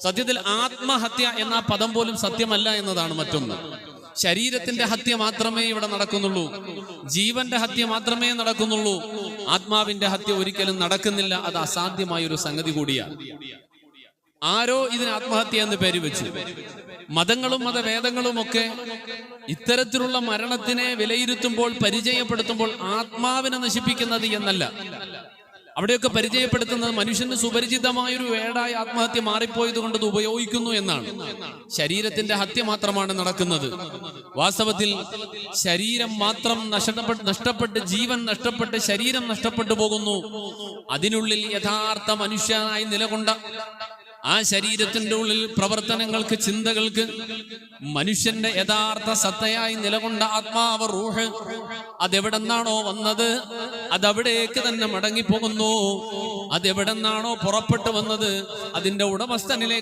സത്യത്തിൽ ആത്മഹത്യ എന്ന പദം പോലും സത്യമല്ല എന്നതാണ് മറ്റൊന്ന്. ശരീരത്തിന്റെ ഹത്യ മാത്രമേ ഇവിടെ നടക്കുന്നുള്ളൂ, ജീവന്റെ ഹത്യ മാത്രമേ നടക്കുന്നുള്ളൂ. ആത്മാവിന്റെ ഹത്യ ഒരിക്കലും നടക്കുന്നില്ല. അത് അസാധ്യമായ ഒരു സംഗതി കൂടിയാണ്. ആരോ ഇതിന് ആത്മഹത്യ എന്ന് പേര് വെച്ചു. മതങ്ങളും മതവേദങ്ങളും ഒക്കെ ഇത്തരത്തിലുള്ള മരണത്തിനെ വിലയിരുത്തുമ്പോൾ, പരിചയപ്പെടുത്തുമ്പോൾ ആത്മാവിനെ നശിപ്പിക്കുന്നത് എന്നല്ല, അവിടെയൊക്കെ പരിചയപ്പെടുത്തുന്നത് മനുഷ്യന് സുപരിചിതമായൊരു വേടായ ആത്മഹത്യ മാറിപ്പോയത് കൊണ്ട് ഇത് ഉപയോഗിക്കുന്നു എന്നാണ്. ശരീരത്തിന്റെ ഹത്യ മാത്രമാണ് നടക്കുന്നത്. വാസ്തവത്തിൽ ശരീരം മാത്രം നഷ്ടപ്പെട്ട് ജീവൻ നഷ്ടപ്പെട്ട് ശരീരം നഷ്ടപ്പെട്ടു പോകുന്നു. അതിനുള്ളിൽ യഥാർത്ഥ മനുഷ്യനായി നിലകൊണ്ട, ആ ശരീരത്തിന്റെ ഉള്ളിൽ പ്രവർത്തനങ്ങൾക്ക്, ചിന്തകൾക്ക് മനുഷ്യന്റെ യഥാർത്ഥ സത്തയായി നിലകൊണ്ട ആത്മാവ്, റൂഹ്, അതെവിടെന്നാണോ വന്നത് അതവിടേക്ക് തന്നെ മടങ്ങിപ്പോകുന്നു. അതെവിടെന്നാണോ പുറപ്പെട്ടു വന്നത് അതിന്റെ ഉടമസ്ഥനിലേക്ക്